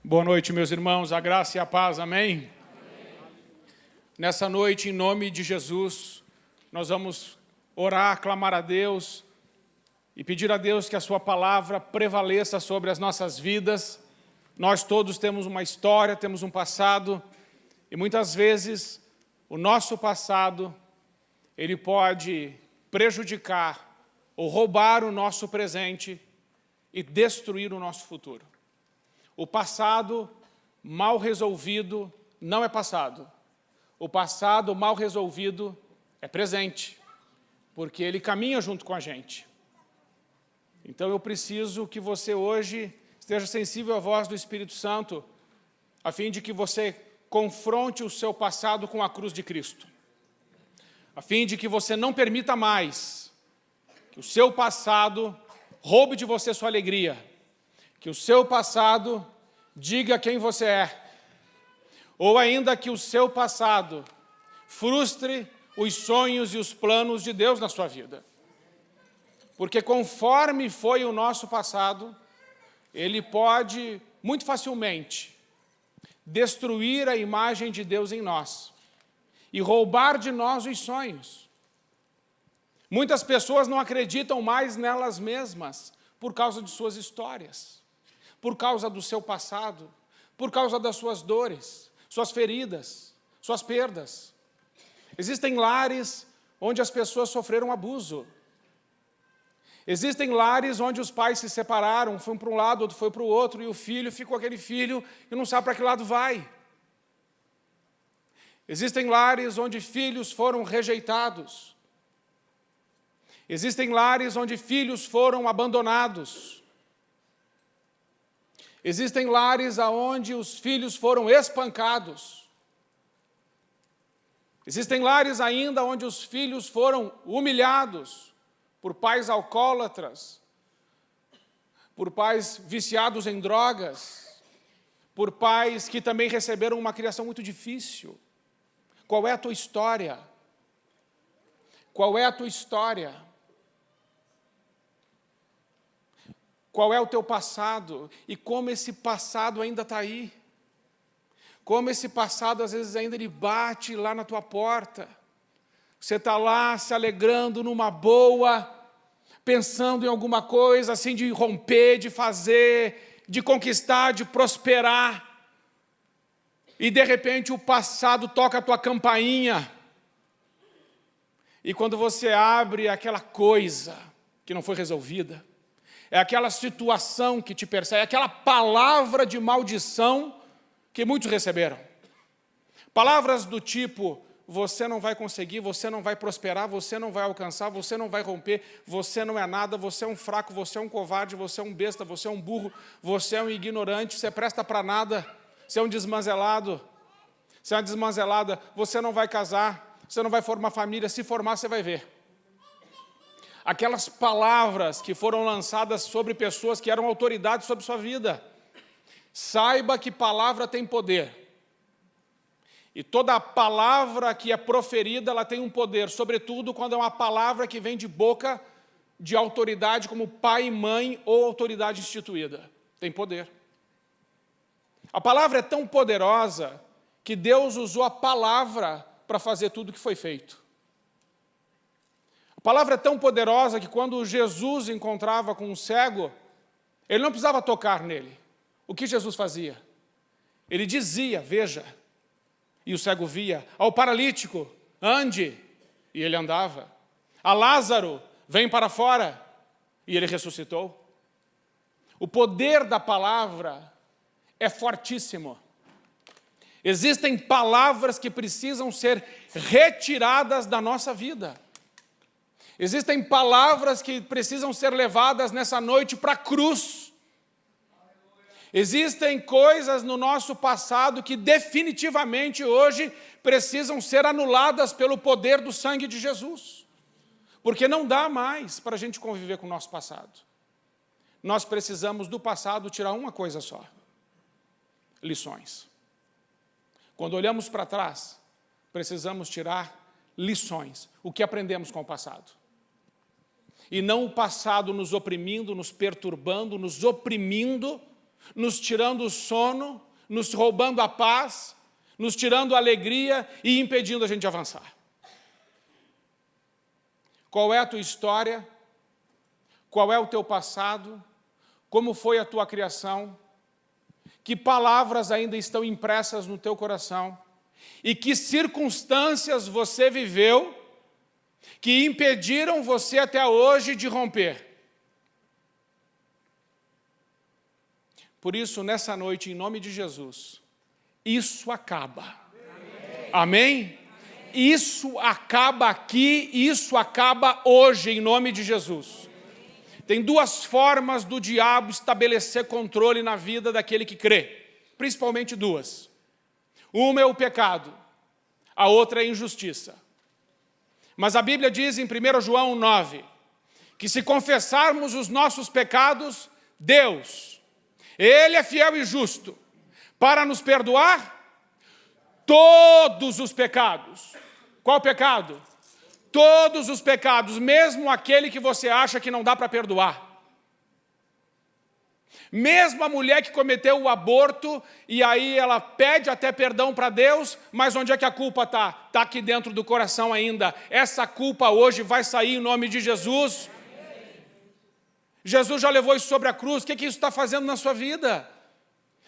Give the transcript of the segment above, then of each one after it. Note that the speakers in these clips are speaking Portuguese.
Boa noite, meus irmãos, a graça e a paz, amém? Amém. Nessa noite, em nome de Jesus, nós vamos orar, clamar a Deus e pedir a Deus que a sua palavra prevaleça sobre as nossas vidas. Nós todos temos uma história, temos um passado, e muitas vezes o nosso passado, ele pode prejudicar ou roubar o nosso presente e destruir o nosso futuro. O passado mal resolvido não é passado. O passado mal resolvido é presente, porque ele caminha junto com a gente. Então eu preciso que você hoje esteja sensível à voz do Espírito Santo, a fim de que você confronte o seu passado com a cruz de Cristo. A fim de que você não permita mais que o seu passado roube de você sua alegria, que o seu passado diga quem você é, ou ainda que o seu passado frustre os sonhos e os planos de Deus na sua vida. Porque conforme foi o nosso passado, ele pode, muito facilmente, destruir a imagem de Deus em nós e roubar de nós os sonhos. Muitas pessoas não acreditam mais nelas mesmas por causa de suas histórias, por causa do seu passado, por causa das suas dores, suas feridas, suas perdas. Existem lares onde as pessoas sofreram abuso. Existem lares onde os pais se separaram, um foi para um lado, outro foi para o outro, e o filho ficou aquele filho e não sabe para que lado vai. Existem lares onde filhos foram rejeitados. Existem lares onde filhos foram abandonados. Existem lares onde os filhos foram espancados. Existem lares ainda onde os filhos foram humilhados por pais alcoólatras, por pais viciados em drogas, por pais que também receberam uma criação muito difícil. Qual é a tua história? Qual é a tua história? Qual é o teu passado e como esse passado ainda está aí? Como esse passado, às vezes, ainda ele bate lá na tua porta. Você está lá se alegrando numa boa, pensando em alguma coisa, assim, de romper, de fazer, de conquistar, de prosperar. E, de repente, o passado toca a tua campainha. E quando você abre aquela coisa que não foi resolvida, é aquela situação que te persegue, é aquela palavra de maldição que muitos receberam. Palavras do tipo, você não vai conseguir, você não vai prosperar, você não vai alcançar, você não vai romper, você não é nada, você é um fraco, você é um covarde, você é um besta, você é um burro, você é um ignorante, você presta para nada, você é um desmanzelado, você é uma desmanzelada, você não vai casar, você não vai formar família, se formar você vai ver. Aquelas palavras que foram lançadas sobre pessoas que eram autoridades sobre sua vida. Saiba que palavra tem poder. E toda palavra que é proferida, ela tem um poder, sobretudo quando é uma palavra que vem de boca de autoridade como pai e mãe ou autoridade instituída. Tem poder. A palavra é tão poderosa que Deus usou a palavra para fazer tudo o que foi feito. A palavra é tão poderosa que quando Jesus encontrava com um cego, ele não precisava tocar nele. O que Jesus fazia? Ele dizia, veja, e o cego via. Ao paralítico, ande, e ele andava. A Lázaro, vem para fora, e ele ressuscitou. O poder da palavra é fortíssimo. Existem palavras que precisam ser retiradas da nossa vida. Existem palavras que precisam ser levadas nessa noite para a cruz. Existem coisas no nosso passado que definitivamente hoje precisam ser anuladas pelo poder do sangue de Jesus. Porque não dá mais para a gente conviver com o nosso passado. Nós precisamos do passado tirar uma coisa só: lições. Quando olhamos para trás, precisamos tirar lições. O que aprendemos com o passado? E não o passado nos oprimindo, nos perturbando, nos oprimindo, nos tirando o sono, nos roubando a paz, nos tirando a alegria e impedindo a gente de avançar. Qual é a tua história? Qual é o teu passado? Como foi a tua criação? Que palavras ainda estão impressas no teu coração? E que circunstâncias você viveu que impediram você até hoje de romper? Por isso, nessa noite, em nome de Jesus, isso acaba. Amém? Isso acaba aqui, isso acaba hoje, em nome de Jesus. Tem duas formas do diabo estabelecer controle na vida daquele que crê, principalmente duas. Uma é o pecado, a outra é a injustiça. Mas a Bíblia diz em 1 João 9, que se confessarmos os nossos pecados, Deus, Ele é fiel e justo, para nos perdoar todos os pecados. Qual pecado? Todos os pecados, mesmo aquele que você acha que não dá para perdoar. Mesmo a mulher que cometeu o aborto, e aí ela pede até perdão para Deus, mas onde é que a culpa está? Está aqui dentro do coração ainda. Essa culpa hoje vai sair em nome de Jesus. Jesus já levou isso sobre a cruz. O que isso está fazendo na sua vida?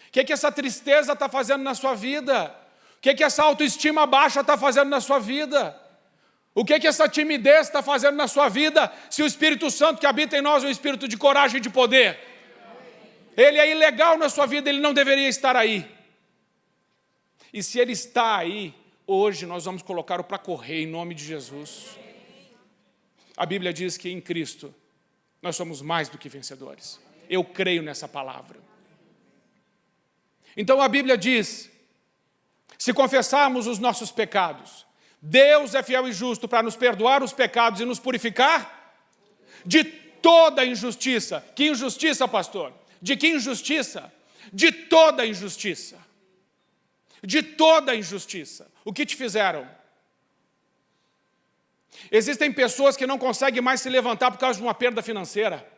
O que essa tristeza está fazendo na sua vida? O que essa autoestima baixa está fazendo na sua vida? O que essa timidez está fazendo na sua vida, se o Espírito Santo que habita em nós é um espírito de coragem e de poder? Ele é ilegal na sua vida, ele não deveria estar aí. E se ele está aí, hoje nós vamos colocá-lo para correr em nome de Jesus. A Bíblia diz que em Cristo nós somos mais do que vencedores. Eu creio nessa palavra. Então a Bíblia diz, se confessarmos os nossos pecados, Deus é fiel e justo para nos perdoar os pecados e nos purificar de toda injustiça. Que injustiça, pastor? De que injustiça? De toda injustiça. De toda injustiça. O que te fizeram? Existem pessoas que não conseguem mais se levantar por causa de uma perda financeira.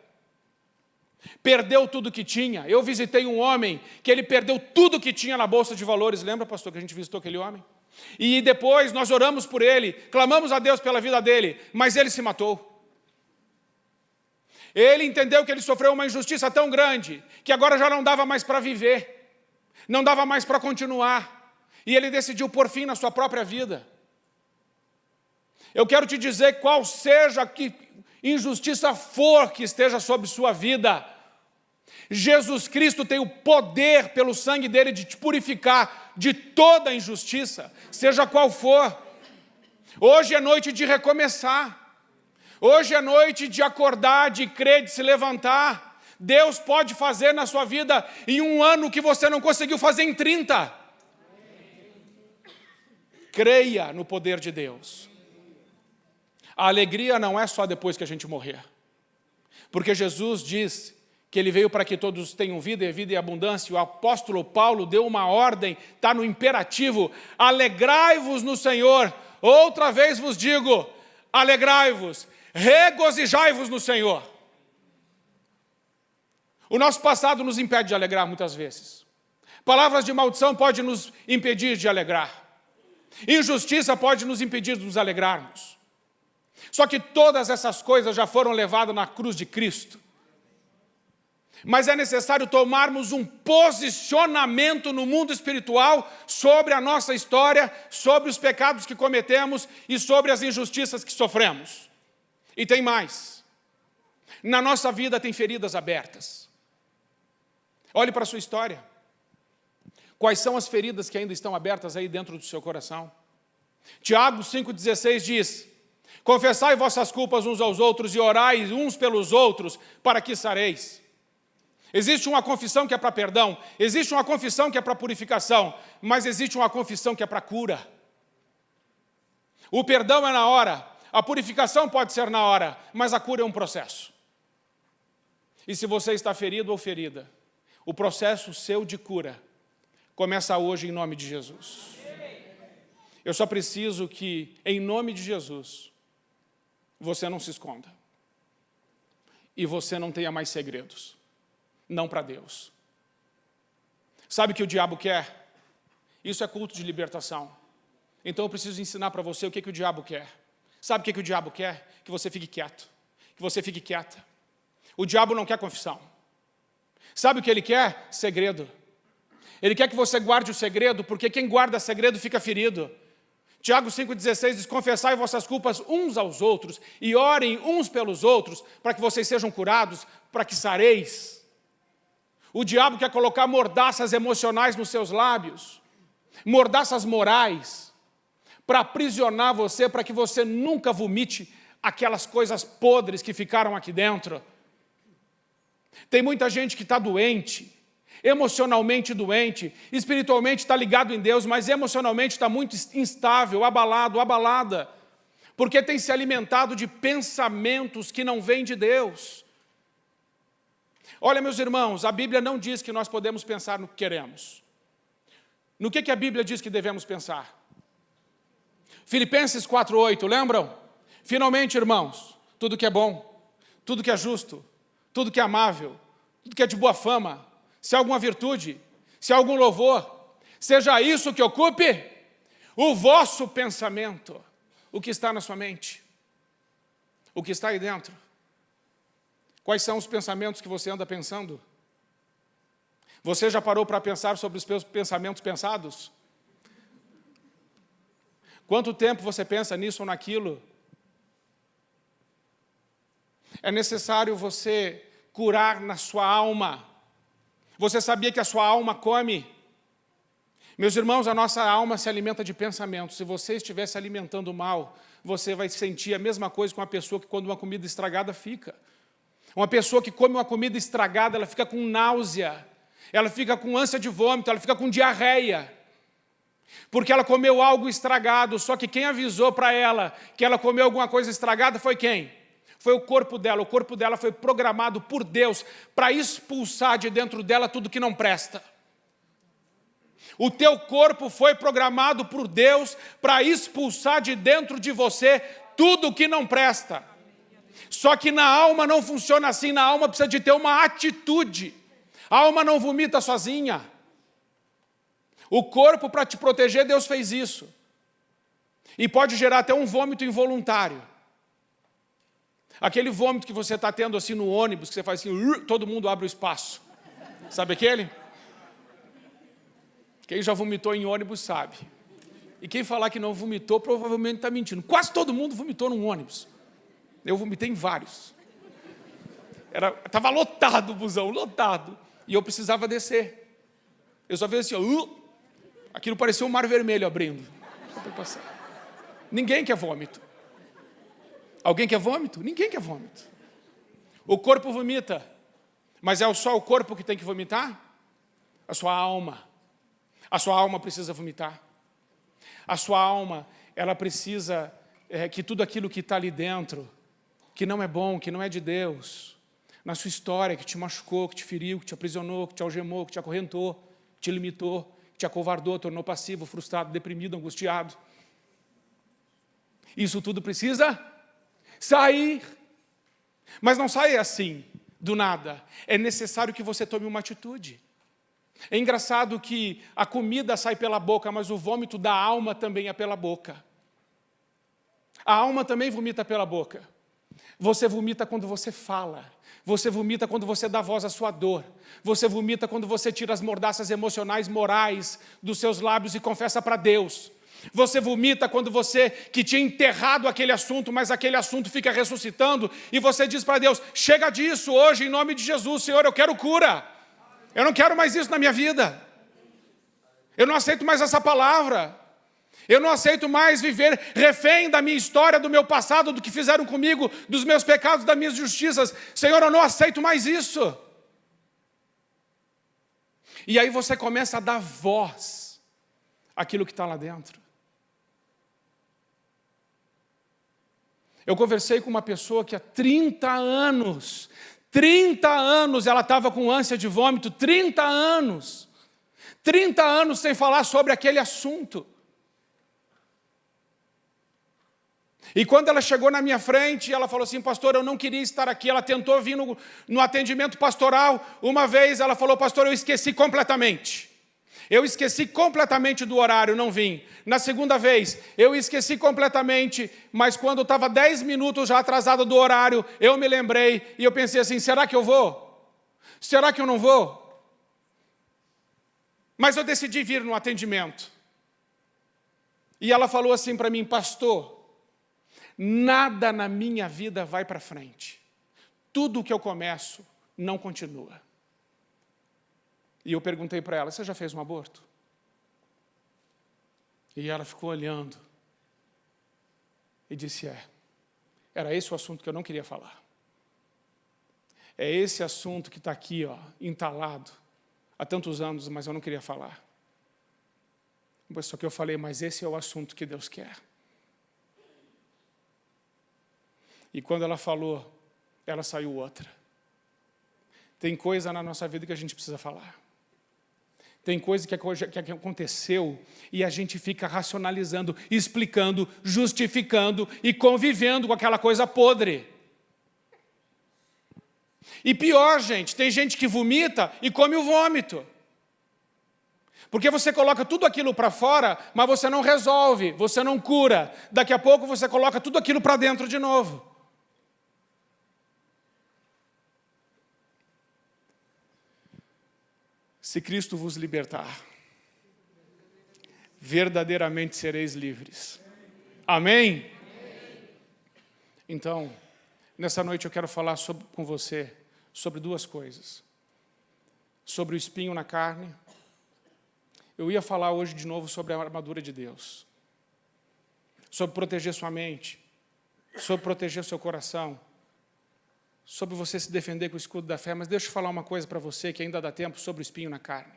Perdeu tudo que tinha. Eu visitei um homem que ele perdeu tudo que tinha na Bolsa de Valores. Lembra, pastor, que a gente visitou aquele homem? E depois nós oramos por ele, clamamos a Deus pela vida dele, mas ele se matou. Ele entendeu que ele sofreu uma injustiça tão grande, que agora já não dava mais para viver, não dava mais para continuar, e ele decidiu pôr fim na sua própria vida. Eu quero te dizer, qual seja que injustiça for que esteja sobre sua vida, Jesus Cristo tem o poder, pelo sangue dele, de te purificar de toda injustiça, seja qual for. Hoje é noite de recomeçar. Hoje é noite de acordar, de crer, de se levantar. Deus pode fazer na sua vida em um ano o que você não conseguiu fazer em 30. Creia no poder de Deus. A alegria não é só depois que a gente morrer. Porque Jesus diz que ele veio para que todos tenham vida e vida em abundância. O apóstolo Paulo deu uma ordem, está no imperativo, alegrai-vos no Senhor. Outra vez vos digo, alegrai-vos, regozijai-vos no Senhor. O nosso passado nos impede de alegrar muitas vezes. Palavras de maldição podem nos impedir de alegrar. Injustiça pode nos impedir de nos alegrarmos. Só que todas essas coisas já foram levadas na cruz de Cristo. Mas é necessário tomarmos um posicionamento no mundo espiritual sobre a nossa história, sobre os pecados que cometemos e sobre as injustiças que sofremos. E tem mais. Na nossa vida tem feridas abertas. Olhe para a sua história. Quais são as feridas que ainda estão abertas aí dentro do seu coração? Tiago 5,16 diz: confessai vossas culpas uns aos outros e orai uns pelos outros para que sareis. Existe uma confissão que é para perdão, existe uma confissão que é para purificação, mas existe uma confissão que é para cura. O perdão é na hora, a purificação pode ser na hora, mas a cura é um processo. E se você está ferido ou ferida, o processo seu de cura começa hoje em nome de Jesus. Eu só preciso que, em nome de Jesus, você não se esconda. E você não tenha mais segredos. Não para Deus. Sabe o que o diabo quer? Isso é culto de libertação. Então eu preciso ensinar para você o que o diabo quer. Sabe o que o diabo quer? Que você fique quieto, que você fique quieta. O diabo não quer confissão. Sabe o que ele quer? Segredo. Ele quer que você guarde o segredo, porque quem guarda segredo fica ferido. Tiago 5,16 diz, confessai vossas culpas uns aos outros e orem uns pelos outros, para que vocês sejam curados, para que sareis. O diabo quer colocar mordaças emocionais nos seus lábios, mordaças morais, para aprisionar você, para que você nunca vomite aquelas coisas podres que ficaram aqui dentro. Tem muita gente que está doente, emocionalmente doente, espiritualmente está ligado em Deus, mas emocionalmente está muito instável, abalado, abalada, porque tem se alimentado de pensamentos que não vêm de Deus. Olha, meus irmãos, a Bíblia não diz que nós podemos pensar no que queremos. No que a Bíblia diz que devemos pensar? Filipenses 4,8, lembram? Finalmente, irmãos, tudo que é bom, tudo que é justo, tudo que é amável, tudo que é de boa fama, se há alguma virtude, se há algum louvor, seja isso que ocupe o vosso pensamento. O que está na sua mente? O que está aí dentro? Quais são os pensamentos que você anda pensando? Você já parou para pensar sobre os seus pensamentos pensados? Quanto tempo você pensa nisso ou naquilo? É necessário você curar na sua alma. Você sabia que a sua alma come? Meus irmãos, a nossa alma se alimenta de pensamentos. Se você estiver se alimentando mal, você vai sentir a mesma coisa com uma pessoa que quando uma comida estragada fica. Uma pessoa que come uma comida estragada, ela fica com náusea, ela fica com ânsia de vômito, ela fica com diarreia. Porque ela comeu algo estragado, só que quem avisou para ela que ela comeu alguma coisa estragada foi quem? Foi o corpo dela. O corpo dela foi programado por Deus para expulsar de dentro dela tudo que não presta. O teu corpo foi programado por Deus para expulsar de dentro de você tudo que não presta. Só que na alma não funciona assim, na alma precisa de ter uma atitude. A alma não vomita sozinha. O corpo, para te proteger, Deus fez isso. E pode gerar até um vômito involuntário. Aquele vômito que você está tendo assim no ônibus, que você faz assim, todo mundo abre o espaço. Sabe aquele? Quem já vomitou em ônibus sabe. E quem falar que não vomitou, provavelmente está mentindo. Quase todo mundo vomitou num ônibus. Eu vomitei em vários. Estava lotado o busão, lotado. E eu precisava descer. Eu só fiz assim, aquilo parecia um mar vermelho abrindo. Ninguém quer vômito. Alguém quer vômito? Ninguém quer vômito. O corpo vomita. Mas é só o corpo que tem que vomitar? A sua alma. A sua alma precisa vomitar. A sua alma, ela precisa que tudo aquilo que está ali dentro, que não é bom, que não é de Deus, na sua história, que te machucou, que te feriu, que te aprisionou, que te algemou, que te acorrentou, que te limitou, que te acovardou, tornou passivo, frustrado, deprimido, angustiado. Isso tudo precisa sair. Mas não sai assim, do nada. É necessário que você tome uma atitude. É engraçado que a comida sai pela boca, mas o vômito da alma também é pela boca. A alma também vomita pela boca. Você vomita quando você fala. Você vomita quando você dá voz à sua dor. Você vomita quando você tira as mordaças emocionais, morais dos seus lábios e confessa para Deus. Você vomita quando você, que tinha enterrado aquele assunto, mas aquele assunto fica ressuscitando, e você diz para Deus, chega disso hoje, em nome de Jesus, Senhor, eu quero cura. Eu não quero mais isso na minha vida. Eu não aceito mais essa palavra. Eu não aceito mais viver refém da minha história, do meu passado, do que fizeram comigo, dos meus pecados, das minhas justiças. Senhor, eu não aceito mais isso. E aí você começa a dar voz àquilo que está lá dentro. Eu conversei com uma pessoa que há 30 anos ela estava com ânsia de vômito, 30 anos sem falar sobre aquele assunto. E quando ela chegou na minha frente, ela falou assim, pastor, eu não queria estar aqui. Ela tentou vir no atendimento pastoral. Uma vez ela falou, pastor, eu esqueci completamente. Eu esqueci completamente do horário, não vim. Na segunda vez, eu esqueci completamente, mas quando estava 10 minutos já atrasado do horário, eu me lembrei e eu pensei assim, será que eu vou? Será que eu não vou? Mas eu decidi vir no atendimento. E ela falou assim para mim, pastor, nada na minha vida vai para frente. Tudo que eu começo não continua. E eu perguntei para ela, você já fez um aborto? E ela ficou olhando. E disse, era esse o assunto que eu não queria falar. É esse assunto que está aqui, entalado, há tantos anos, mas eu não queria falar. Só que eu falei, mas esse é o assunto que Deus quer. E quando ela falou, ela saiu outra. Tem coisa na nossa vida que a gente precisa falar. Tem coisa que aconteceu e a gente fica racionalizando, explicando, justificando e convivendo com aquela coisa podre. E pior, gente, tem gente que vomita e come o vômito. Porque você coloca tudo aquilo para fora, mas você não resolve, você não cura. Daqui a pouco você coloca tudo aquilo para dentro de novo. Se Cristo vos libertar, verdadeiramente sereis livres. Amém? Então, nessa noite eu quero falar com você sobre duas coisas. Sobre o espinho na carne. Eu ia falar hoje de novo sobre a armadura de Deus. Sobre proteger sua mente. Sobre proteger seu coração. Sobre você se defender com o escudo da fé, mas deixa eu falar uma coisa para você que ainda dá tempo sobre o espinho na carne.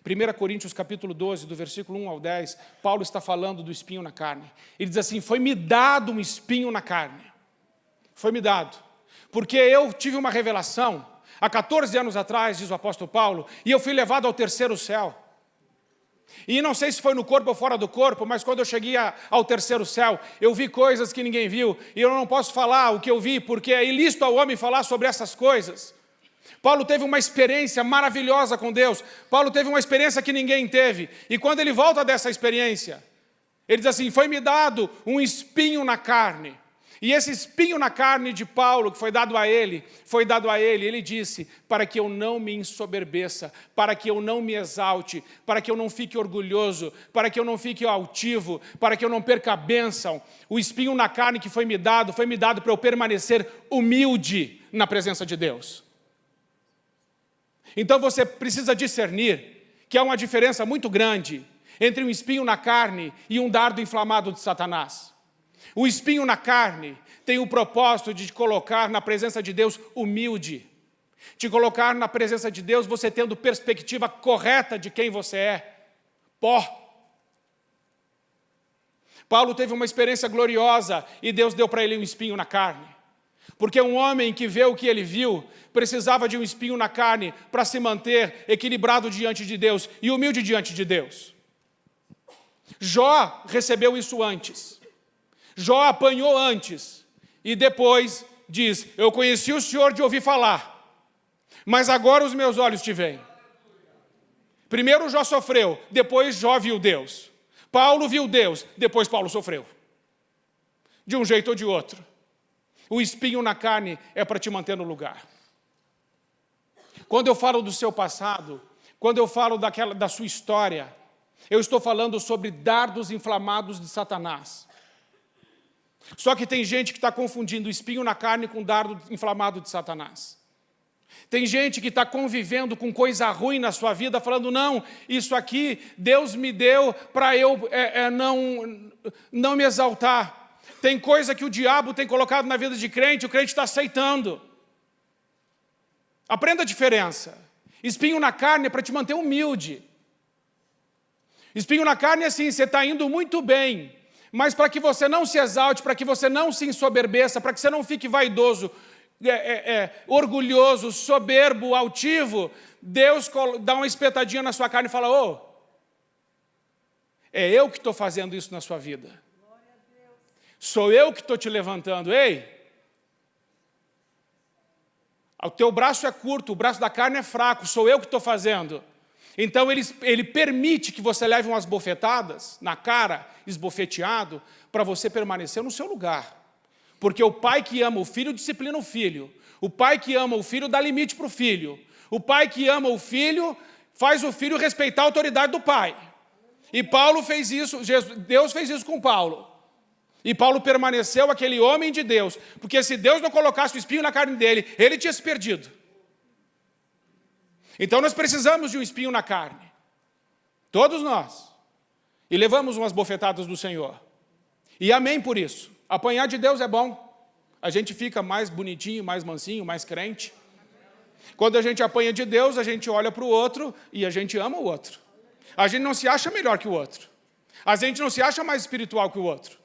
1 Coríntios capítulo 12, do versículo 1 ao 10, Paulo está falando do espinho na carne. Ele diz assim, foi-me dado um espinho na carne. Foi-me dado. Porque eu tive uma revelação, há 14 anos atrás, diz o apóstolo Paulo, e eu fui levado ao terceiro céu. E não sei se foi no corpo ou fora do corpo, mas quando eu cheguei ao terceiro céu, eu vi coisas que ninguém viu, e eu não posso falar o que eu vi, porque é ilícito ao homem falar sobre essas coisas. Paulo teve uma experiência maravilhosa com Deus, Paulo teve uma experiência que ninguém teve, e quando ele volta dessa experiência, ele diz assim, foi-me dado um espinho na carne. E esse espinho na carne de Paulo, que foi dado a ele, ele disse, para que eu não me ensoberbeça, para que eu não me exalte, para que eu não fique orgulhoso, para que eu não fique altivo, para que eu não perca a bênção. O espinho na carne que foi me dado para eu permanecer humilde na presença de Deus. Então você precisa discernir que há uma diferença muito grande entre um espinho na carne e um dardo inflamado de Satanás. O espinho na carne tem o propósito de te colocar na presença de Deus humilde. Te colocar na presença de Deus você tendo perspectiva correta de quem você é. Pó. Paulo teve uma experiência gloriosa e Deus deu para ele um espinho na carne. Porque um homem que vê o que ele viu precisava de um espinho na carne para se manter equilibrado diante de Deus e humilde diante de Deus. Jó recebeu isso antes. Jó apanhou antes e depois diz, eu conheci o Senhor de ouvir falar, mas agora os meus olhos te veem. Primeiro Jó sofreu, depois Jó viu Deus. Paulo viu Deus, depois Paulo sofreu. De um jeito ou de outro. O espinho na carne é para te manter no lugar. Quando eu falo do seu passado, quando eu falo da sua história, eu estou falando sobre dardos inflamados de Satanás. Só que tem gente que está confundindo o espinho na carne com o dardo inflamado de Satanás. Tem gente que está convivendo com coisa ruim na sua vida, falando, não, isso aqui Deus me deu para eu não me exaltar. Tem coisa que o diabo tem colocado na vida de crente, o crente está aceitando. Aprenda a diferença. Espinho na carne é para te manter humilde. Espinho na carne é assim, você está indo muito bem, mas para que você não se exalte, para que você não se ensoberbeça, para que você não fique vaidoso, orgulhoso, soberbo, altivo, Deus dá uma espetadinha na sua carne e fala, é eu que estou fazendo isso na sua vida. Sou eu que estou te levantando, ei. O teu braço é curto, o braço da carne é fraco, sou eu que estou fazendo. Então ele permite que você leve umas bofetadas na cara, esbofeteado, para você permanecer no seu lugar. Porque o pai que ama o filho disciplina o filho. O pai que ama o filho dá limite para o filho. O pai que ama o filho faz o filho respeitar a autoridade do pai. E Paulo fez isso, Deus fez isso com Paulo. E Paulo permaneceu aquele homem de Deus, porque se Deus não colocasse o espinho na carne dele, ele tinha se perdido. Então nós precisamos de um espinho na carne. Todos nós. E levamos umas bofetadas do Senhor. E amém por isso. Apanhar de Deus é bom. A gente fica mais bonitinho, mais mansinho, mais crente. Quando a gente apanha de Deus, a gente olha para o outro e a gente ama o outro. A gente não se acha melhor que o outro. A gente não se acha mais espiritual que o outro.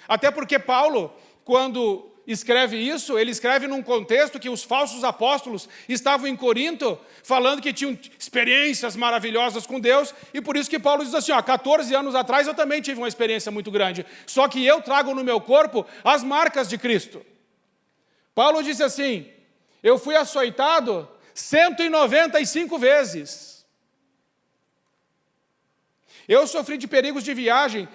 Até porque Paulo, quando escreve isso, ele escreve num contexto que os falsos apóstolos estavam em Corinto, falando que tinham experiências maravilhosas com Deus, e por isso que Paulo diz assim, 14 anos atrás eu também tive uma experiência muito grande, só que eu trago no meu corpo as marcas de Cristo. Paulo disse assim, eu fui açoitado 195 vezes. Eu sofri de perigos de viagem,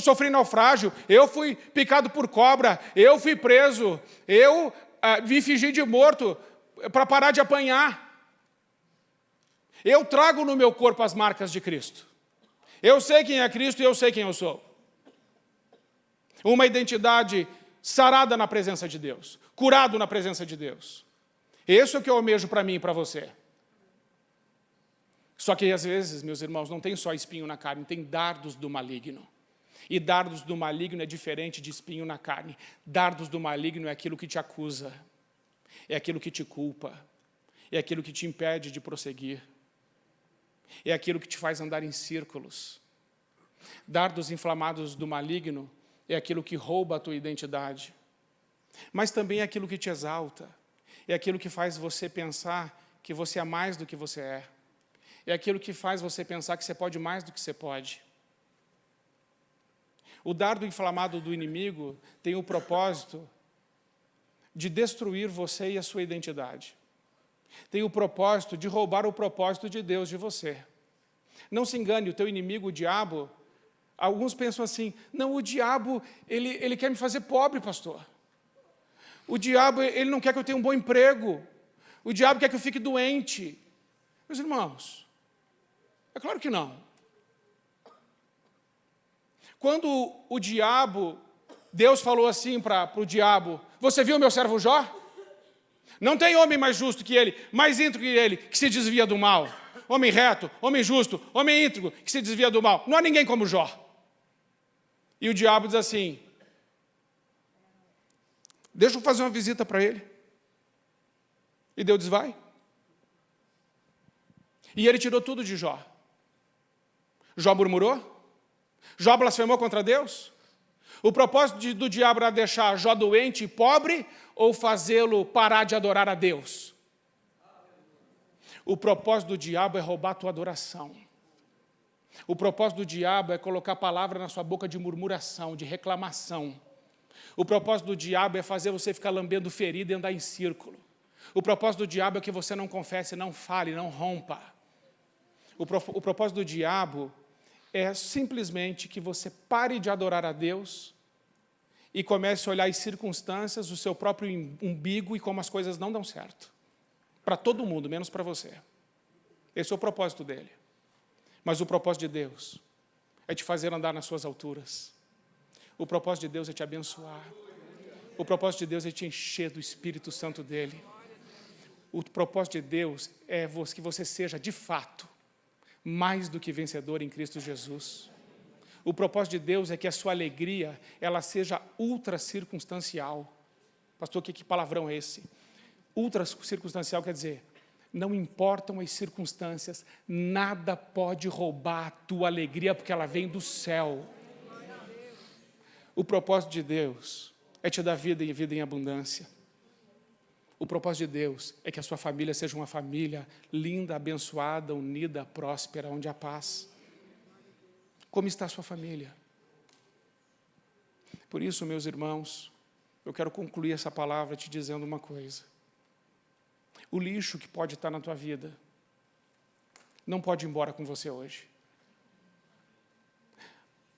sofri naufrágio, eu fui picado por cobra, eu fui preso, eu me fingi de morto para parar de apanhar. Eu trago no meu corpo as marcas de Cristo. Eu sei quem é Cristo e eu sei quem eu sou. Uma identidade sarada na presença de Deus, curado na presença de Deus. Esse é o que eu almejo para mim e para você. Só que às vezes, meus irmãos, não tem só espinho na carne, tem dardos do maligno. E dardos do maligno é diferente de espinho na carne. Dardos do maligno é aquilo que te acusa, é aquilo que te culpa, é aquilo que te impede de prosseguir, é aquilo que te faz andar em círculos. Dardos inflamados do maligno é aquilo que rouba a tua identidade, mas também é aquilo que te exalta, é aquilo que faz você pensar que você é mais do que você é. É aquilo que faz você pensar que você pode mais do que você pode. O dardo inflamado do inimigo tem o propósito de destruir você e a sua identidade. Tem o propósito de roubar o propósito de Deus de você. Não se engane, o teu inimigo, o diabo, alguns pensam assim, não, o diabo, ele quer me fazer pobre, pastor. O diabo, ele não quer que eu tenha um bom emprego. O diabo quer que eu fique doente. Meus irmãos, é claro que não. Quando o diabo, Deus falou assim para o diabo, você viu meu servo Jó? Não tem homem mais justo que ele, mais íntegro que ele, que se desvia do mal. Homem reto, homem justo, homem íntegro, que se desvia do mal. Não há ninguém como Jó. E o diabo diz assim, deixa eu fazer uma visita para ele. E Deus diz, vai. E ele tirou tudo de Jó. Jó murmurou? Jó blasfemou contra Deus? O propósito do diabo era deixar Jó doente e pobre ou fazê-lo parar de adorar a Deus? O propósito do diabo é roubar a tua adoração. O propósito do diabo é colocar palavra na sua boca de murmuração, de reclamação. O propósito do diabo é fazer você ficar lambendo ferida e andar em círculo. O propósito do diabo é que você não confesse, não fale, não rompa. O propósito do diabo é simplesmente que você pare de adorar a Deus e comece a olhar as circunstâncias, o seu próprio umbigo e como as coisas não dão certo. Para todo mundo, menos para você. Esse é o propósito dele. Mas o propósito de Deus é te fazer andar nas suas alturas. O propósito de Deus é te abençoar. O propósito de Deus é te encher do Espírito Santo dele. O propósito de Deus é que você seja, de fato, mais do que vencedor em Cristo Jesus. O propósito de Deus é que a sua alegria, ela seja ultra circunstancial. Pastor, que palavrão é esse? Ultra circunstancial quer dizer, não importam as circunstâncias, nada pode roubar a tua alegria, porque ela vem do céu. O propósito de Deus é te dar vida e vida em abundância. O propósito de Deus é que a sua família seja uma família linda, abençoada, unida, próspera, onde há paz. Como está a sua família? Por isso, meus irmãos, eu quero concluir essa palavra te dizendo uma coisa. O lixo que pode estar na tua vida não pode ir embora com você hoje.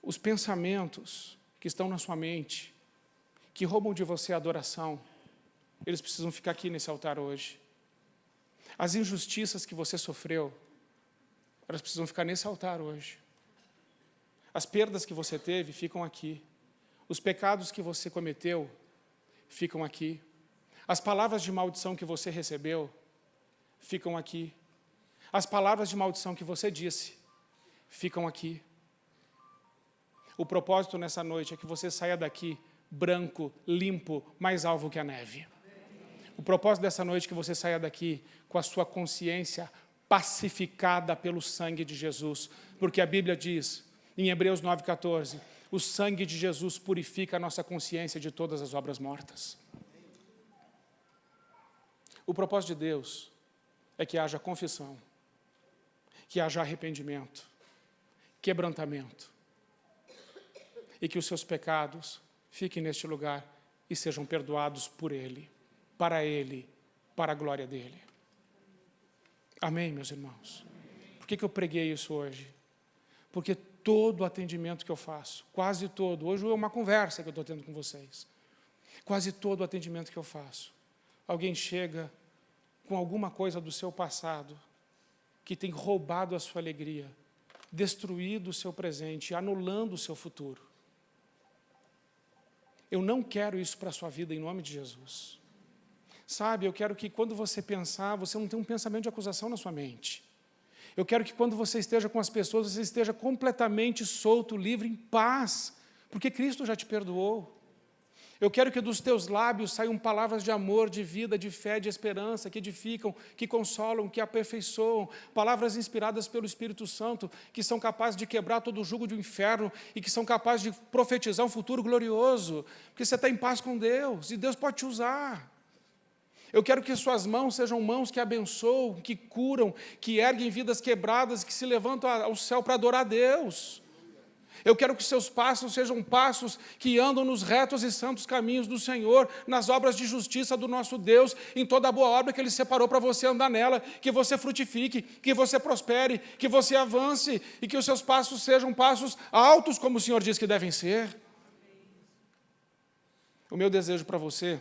Os pensamentos que estão na sua mente, que roubam de você a adoração, eles precisam ficar aqui nesse altar hoje. As injustiças que você sofreu, elas precisam ficar nesse altar hoje. As perdas que você teve ficam aqui. Os pecados que você cometeu ficam aqui. As palavras de maldição que você recebeu ficam aqui. As palavras de maldição que você disse ficam aqui. O propósito nessa noite é que você saia daqui branco, limpo, mais alvo que a neve. O propósito dessa noite é que você saia daqui com a sua consciência pacificada pelo sangue de Jesus, porque a Bíblia diz, em Hebreus 9,14, o sangue de Jesus purifica a nossa consciência de todas as obras mortas. O propósito de Deus é que haja confissão, que haja arrependimento, quebrantamento, e que os seus pecados fiquem neste lugar e sejam perdoados por Ele, para a glória dEle. Amém, meus irmãos? Por que eu preguei isso hoje? Porque todo atendimento que eu faço, quase todo, hoje é uma conversa que eu estou tendo com vocês, quase todo atendimento que eu faço, alguém chega com alguma coisa do seu passado que tem roubado a sua alegria, destruído o seu presente, anulando o seu futuro. Eu não quero isso para a sua vida, em nome de Jesus. Sabe, eu quero que quando você pensar, você não tenha um pensamento de acusação na sua mente. Eu quero que quando você esteja com as pessoas, você esteja completamente solto, livre, em paz, porque Cristo já te perdoou. Eu quero que dos teus lábios saiam palavras de amor, de vida, de fé, de esperança, que edificam, que consolam, que aperfeiçoam, palavras inspiradas pelo Espírito Santo, que são capazes de quebrar todo o jugo do inferno e que são capazes de profetizar um futuro glorioso, porque você está em paz com Deus e Deus pode te usar. Eu quero que suas mãos sejam mãos que abençoam, que curam, que erguem vidas quebradas, que se levantam ao céu para adorar a Deus. Eu quero que seus passos sejam passos que andam nos retos e santos caminhos do Senhor, nas obras de justiça do nosso Deus, em toda a boa obra que Ele separou para você andar nela, que você frutifique, que você prospere, que você avance e que os seus passos sejam passos altos, como o Senhor diz que devem ser. O meu desejo para você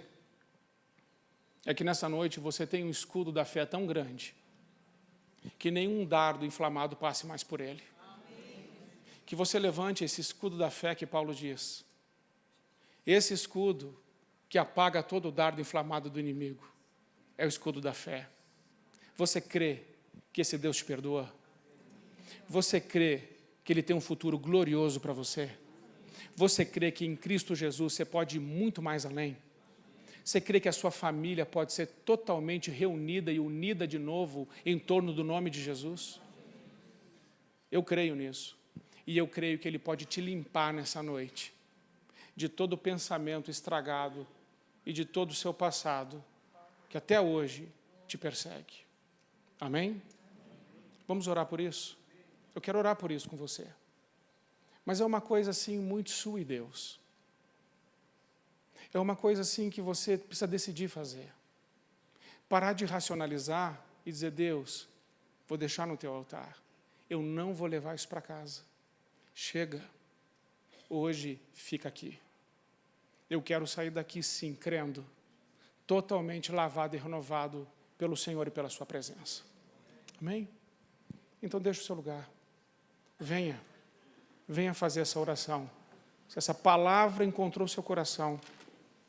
é que nessa noite você tenha um escudo da fé tão grande que nenhum dardo inflamado passe mais por ele. Que você levante esse escudo da fé que Paulo diz. Esse escudo que apaga todo o dardo inflamado do inimigo é o escudo da fé. Você crê que esse Deus te perdoa? Você crê que Ele tem um futuro glorioso para você? Você crê que em Cristo Jesus você pode ir muito mais além? Você crê que a sua família pode ser totalmente reunida e unida de novo em torno do nome de Jesus? Eu creio nisso. E eu creio que Ele pode te limpar nessa noite de todo o pensamento estragado e de todo o seu passado, que até hoje te persegue. Amém? Vamos orar por isso? Eu quero orar por isso com você. Mas é uma coisa assim muito sua e Deus. É uma coisa assim que você precisa decidir fazer. Parar de racionalizar e dizer, Deus, vou deixar no teu altar. Eu não vou levar isso para casa. Chega, hoje fica aqui. Eu quero sair daqui sim, crendo, totalmente lavado e renovado pelo Senhor e pela sua presença. Amém? Então deixa o seu lugar. Venha fazer essa oração. Se essa palavra encontrou o seu coração,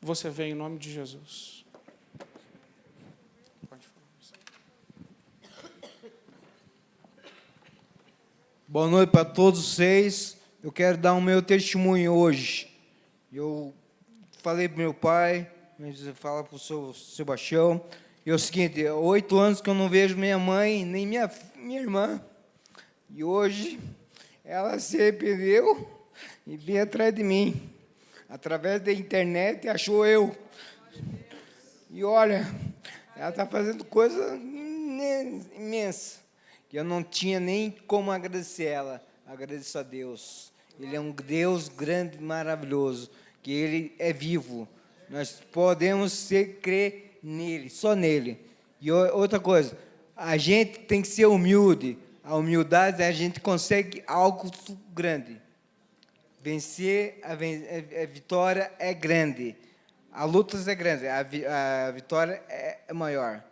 você vem em nome de Jesus. Boa noite para todos vocês. Eu quero dar o meu testemunho hoje. Eu falei para meu pai, fala para o seu Sebastião, e é o seguinte, 8 anos que eu não vejo minha mãe, nem minha irmã. E hoje ela se arrependeu e veio atrás de mim. Através da internet achou eu. E olha, ela está fazendo coisa imensa. Eu não tinha nem como agradecer ela. Agradeço a Deus. Ele é um Deus grande e maravilhoso, que Ele é vivo. Nós podemos crer nele, só nele. E outra coisa, a gente tem que ser humilde. a humildade, a gente consegue algo grande. Vencer, a vitória é grande. A luta é grande, a vitória é maior.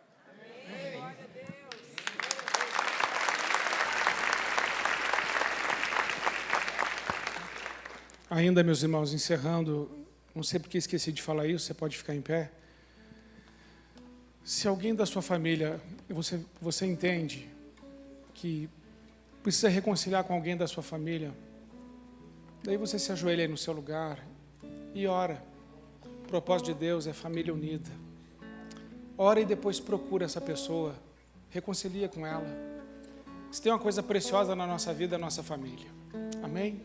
Ainda, meus irmãos, encerrando, não sei porque esqueci de falar isso, você pode ficar em pé. Se alguém da sua família, você entende que precisa reconciliar com alguém da sua família, daí você se ajoelha aí no seu lugar e ora. O propósito de Deus é família unida. Ora e depois procura essa pessoa, reconcilia com ela. Se tem uma coisa preciosa na nossa vida, é a nossa família. Amém?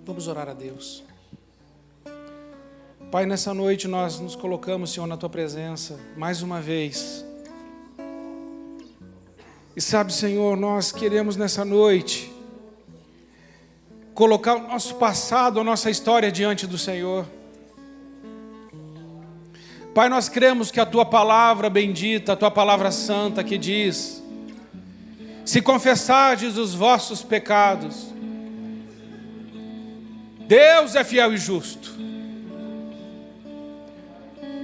Vamos orar a Deus. Pai, nessa noite nós nos colocamos, Senhor, na Tua presença, mais uma vez. E sabe, Senhor, nós queremos nessa noite colocar o nosso passado, a nossa história diante do Senhor. Pai, nós cremos que a Tua palavra bendita, a Tua palavra santa que diz: se confessardes os vossos pecados, Deus é fiel e justo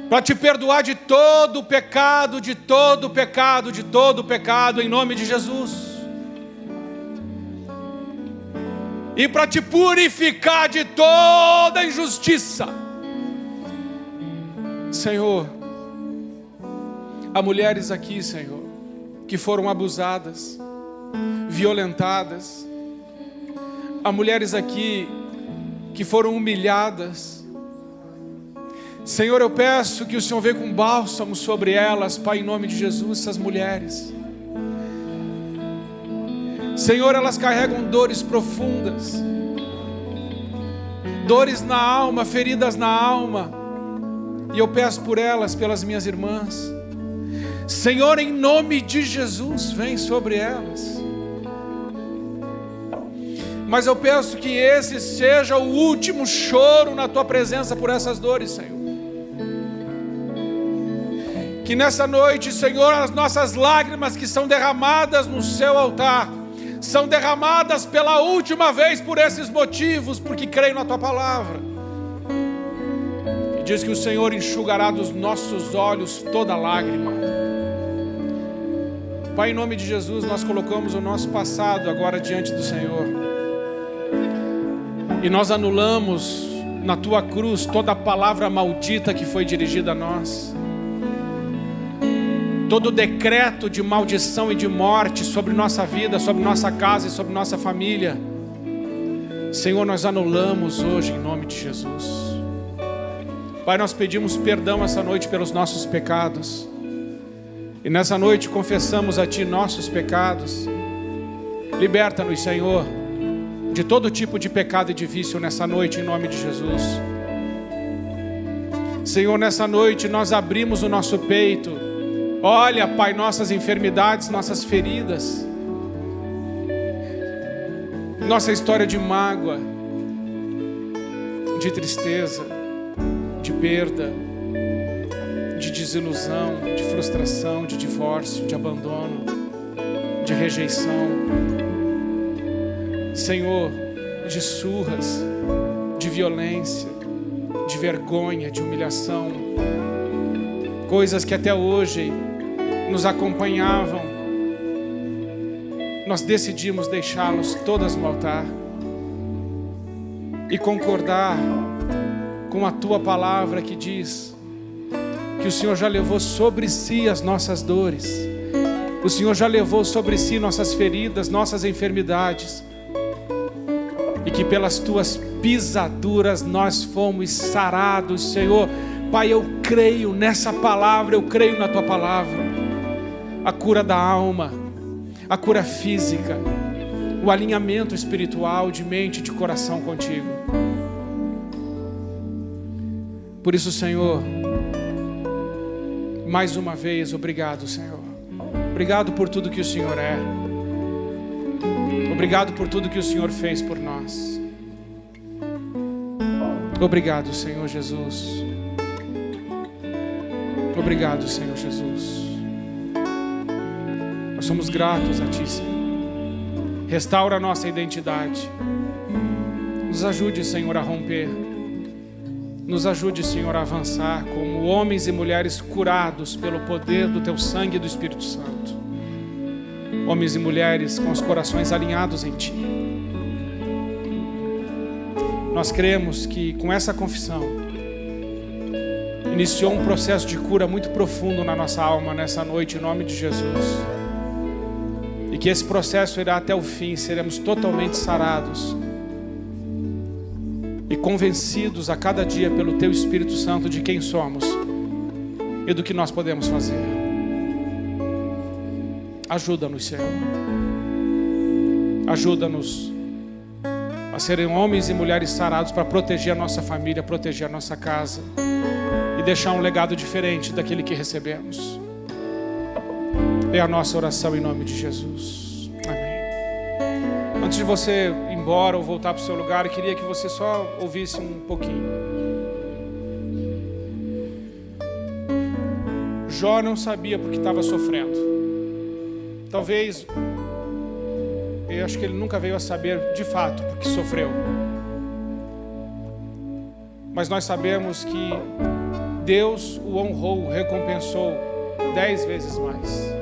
para te perdoar de todo pecado, de todo pecado, de todo pecado, em nome de Jesus. E para te purificar de toda injustiça. Senhor, há mulheres aqui, Senhor, que foram abusadas, violentadas. Há mulheres aqui que foram humilhadas. Senhor, eu peço que o Senhor venha com bálsamo sobre elas, Pai, em nome de Jesus, essas mulheres. Senhor, elas carregam dores profundas, dores na alma, feridas na alma, e eu peço por elas, pelas minhas irmãs. Senhor, em nome de Jesus, vem sobre elas. Mas eu peço que esse seja o último choro na Tua presença por essas dores, Senhor. Que nessa noite, Senhor, as nossas lágrimas que são derramadas no Seu altar, são derramadas pela última vez por esses motivos, porque creio na Tua palavra. E diz que o Senhor enxugará dos nossos olhos toda lágrima. Pai, em nome de Jesus, nós colocamos o nosso passado agora diante do Senhor. E nós anulamos na Tua cruz toda a palavra maldita que foi dirigida a nós. Todo decreto de maldição e de morte sobre nossa vida, sobre nossa casa e sobre nossa família. Senhor, nós anulamos hoje em nome de Jesus. Pai, nós pedimos perdão essa noite pelos nossos pecados. E nessa noite confessamos a Ti nossos pecados. Liberta-nos, Senhor, de todo tipo de pecado e de vício nessa noite, em nome de Jesus. Senhor, nessa noite nós abrimos o nosso peito. Olha, Pai, nossas enfermidades, nossas feridas, nossa história de mágoa, de tristeza, de perda, de desilusão, de frustração, de divórcio, de abandono, de rejeição. Senhor, de surras, de violência, de vergonha, de humilhação, coisas que até hoje nos acompanhavam, nós decidimos deixá-los todas no altar e concordar com a Tua palavra que diz que o Senhor já levou sobre si as nossas dores, o Senhor já levou sobre si nossas feridas, nossas enfermidades, e que pelas Tuas pisaduras nós fomos sarados, Senhor. Pai, eu creio nessa palavra, eu creio na Tua palavra. A cura da alma, a cura física, o alinhamento espiritual de mente e de coração contigo. Por isso, Senhor, mais uma vez, obrigado, Senhor. Obrigado por tudo que o Senhor é. Obrigado por tudo que o Senhor fez por nós. Obrigado, Senhor Jesus. Obrigado, Senhor Jesus. Nós somos gratos a Ti, Senhor. Restaura a nossa identidade. Nos ajude, Senhor, a romper. Nos ajude, Senhor, a avançar como homens e mulheres curados pelo poder do Teu sangue e do Espírito Santo. Homens e mulheres com os corações alinhados em Ti. Nós cremos que com essa confissão iniciou um processo de cura muito profundo na nossa alma nessa noite, em nome de Jesus. E que esse processo irá até o fim, seremos totalmente sarados e convencidos a cada dia pelo Teu Espírito Santo de quem somos e do que nós podemos fazer. Ajuda-nos, Senhor. Ajuda-nos a serem homens e mulheres sarados para proteger a nossa família, proteger a nossa casa e deixar um legado diferente daquele que recebemos. É a nossa oração em nome de Jesus. Amém. Antes de você ir embora ou voltar para o seu lugar, eu queria que você só ouvisse um pouquinho. Jó não sabia porque estava sofrendo. Talvez, eu acho que ele nunca veio a saber de fato porque sofreu. Mas nós sabemos que Deus o honrou, o recompensou 10 vezes mais.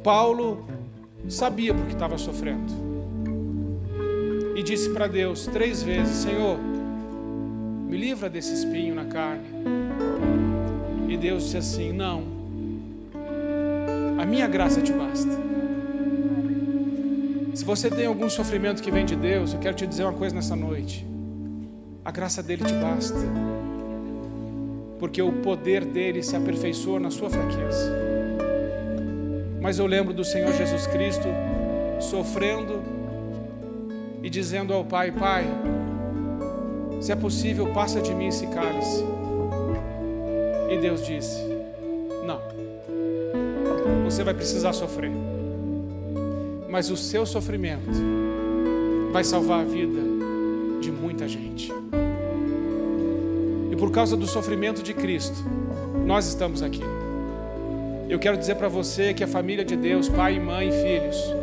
Paulo sabia porque estava sofrendo e disse para Deus 3 vezes: Senhor, me livra desse espinho na carne. E Deus disse assim: não, a minha graça te basta. Se você tem algum sofrimento que vem de Deus, eu quero te dizer uma coisa nessa noite: a graça dele te basta, porque o poder dele se aperfeiçoa na sua fraqueza. Mas eu lembro do Senhor Jesus Cristo sofrendo e dizendo ao Pai: Pai, se é possível, passa de mim esse cálice. E Deus disse: não, você vai precisar sofrer, mas o seu sofrimento vai salvar a vida de muita gente. E por causa do sofrimento de Cristo, nós estamos aqui. Eu quero dizer para você que a família de Deus, pai, mãe e filhos,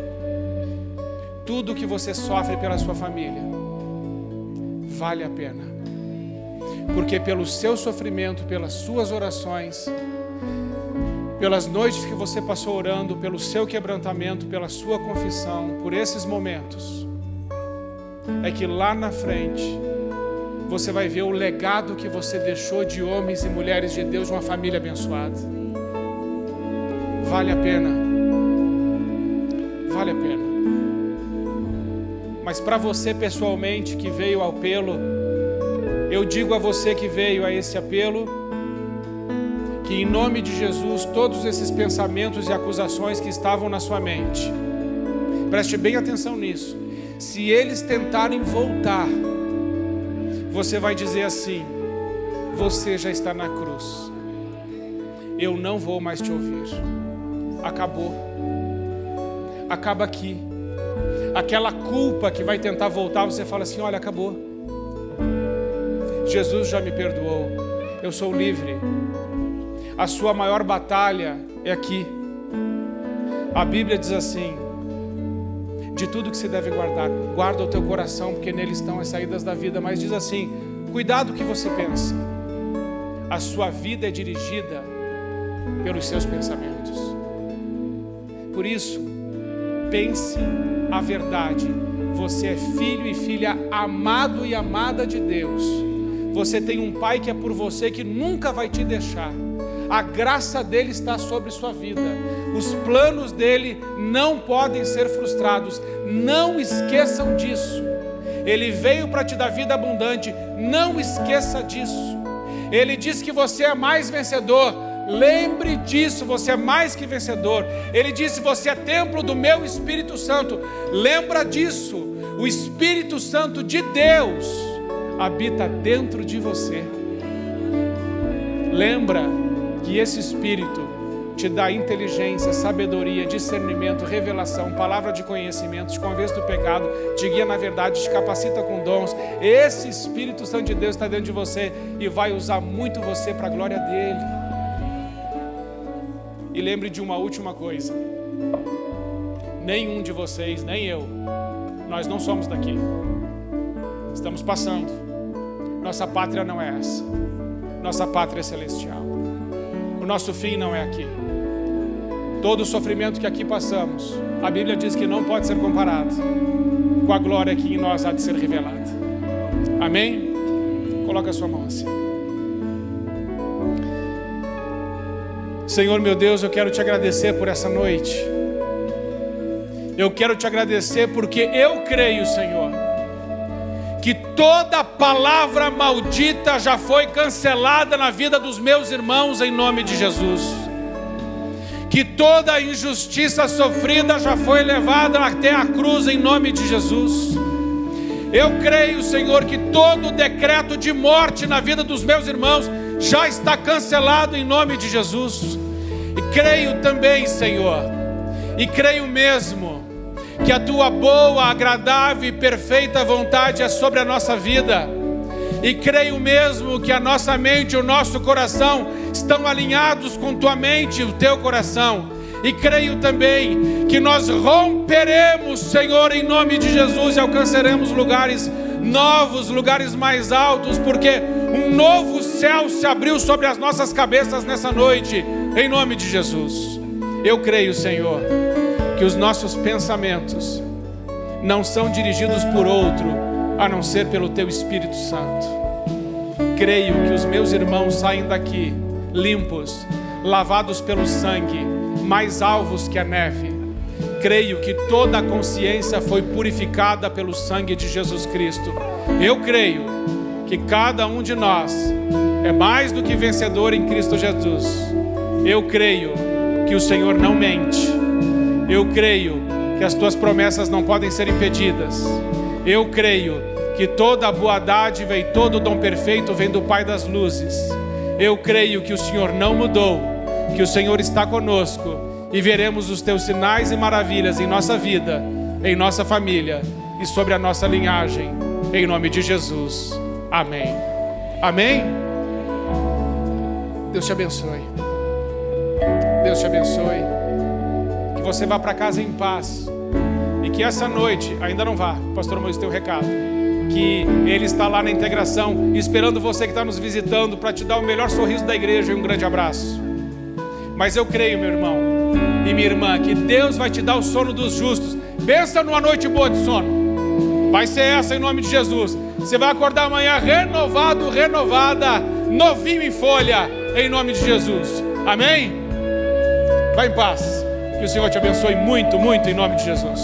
tudo que você sofre pela sua família vale a pena, porque pelo seu sofrimento, pelas suas orações, pelas noites que você passou orando, pelo seu quebrantamento, pela sua confissão, por esses momentos, é que lá na frente você vai ver o legado que você deixou de homens e mulheres de Deus, de uma família abençoada. Vale a pena. Vale a pena. Mas para você pessoalmente que veio ao apelo, eu digo a você que veio a esse apelo, que em nome de Jesus, todos esses pensamentos e acusações que estavam na sua mente, preste bem atenção nisso. Se eles tentarem voltar, você vai dizer assim: você já está na cruz, eu não vou mais te ouvir. Acabou. Acaba aqui. Aquela culpa que vai tentar voltar, você fala assim: olha, acabou. Jesus já me perdoou. Eu sou livre. A sua maior batalha é aqui. A Bíblia diz assim: de tudo que se deve guardar, guarda o teu coração, porque nele estão as saídas da vida. Mas diz assim: cuidado o que você pensa. A sua vida é dirigida pelos seus pensamentos. Por isso, pense a verdade. Você é filho e filha amado e amada de Deus. Você tem um Pai que é por você, que nunca vai te deixar. A graça dele está sobre sua vida. Os planos dele não podem ser frustrados. Não esqueçam disso. Ele veio para te dar vida abundante. Não esqueça disso. Ele diz que você é mais vencedor. Lembre disso, você é mais que vencedor. Ele disse: você é templo do meu Espírito Santo. Lembra disso. O Espírito Santo de Deus habita dentro de você. Lembra que esse Espírito te dá inteligência, sabedoria, discernimento, revelação, palavra de conhecimento, te convence do pecado, te guia na verdade, te capacita com dons. Esse Espírito Santo de Deus está dentro de você e vai usar muito você para a glória dele. E lembre de uma última coisa: nenhum de vocês, nem eu, nós não somos daqui. Estamos passando. Nossa pátria não é essa. Nossa pátria é celestial. O nosso fim não é aqui. Todo o sofrimento que aqui passamos, a Bíblia diz que não pode ser comparado com a glória que em nós há de ser revelada. Amém? Coloca a sua mão assim. Senhor meu Deus, eu quero te agradecer por essa noite. Eu quero te agradecer porque eu creio, Senhor, que toda palavra maldita já foi cancelada na vida dos meus irmãos em nome de Jesus. Que toda injustiça sofrida já foi levada até a cruz em nome de Jesus. Eu creio, Senhor, que todo decreto de morte na vida dos meus irmãos já está cancelado em nome de Jesus. E creio também, Senhor, e creio mesmo, que a tua boa, agradável e perfeita vontade é sobre a nossa vida. E creio mesmo que a nossa mente e o nosso coração estão alinhados com tua mente e o teu coração. E creio também que nós romperemos, Senhor, em nome de Jesus, e alcançaremos lugares novos, lugares mais altos, porque um novo céu se abriu sobre as nossas cabeças nessa noite, em nome de Jesus. Eu creio, Senhor, que os nossos pensamentos não são dirigidos por outro, a não ser pelo teu Espírito Santo. Creio que os meus irmãos saem daqui limpos, lavados pelo sangue, mais alvos que a neve. Creio que toda a consciência foi purificada pelo sangue de Jesus Cristo. Eu creio que cada um de nós é mais do que vencedor em Cristo Jesus. Eu creio que o Senhor não mente. Eu creio que as tuas promessas não podem ser impedidas. Eu creio que toda a boa dádiva e todo o dom perfeito vem do Pai das luzes. Eu creio que o Senhor não mudou, que o Senhor está conosco, e veremos os teus sinais e maravilhas em nossa vida, em nossa família e sobre a nossa linhagem, em nome de Jesus. Amém. Amém? Deus te abençoe. Deus te abençoe. Que você vá para casa em paz. E que essa noite, ainda não vá, o pastor Moisés tem um recado, que ele está lá na integração, esperando você que está nos visitando, para te dar o melhor sorriso da igreja e um grande abraço. Mas eu creio, meu irmão e minha irmã, que Deus vai te dar o sono dos justos. Pensa numa noite boa de sono. Vai ser essa em nome de Jesus. Você vai acordar amanhã renovado, renovada, novinho em folha, em nome de Jesus. Amém? Vai em paz. Que o Senhor te abençoe muito, muito, em nome de Jesus.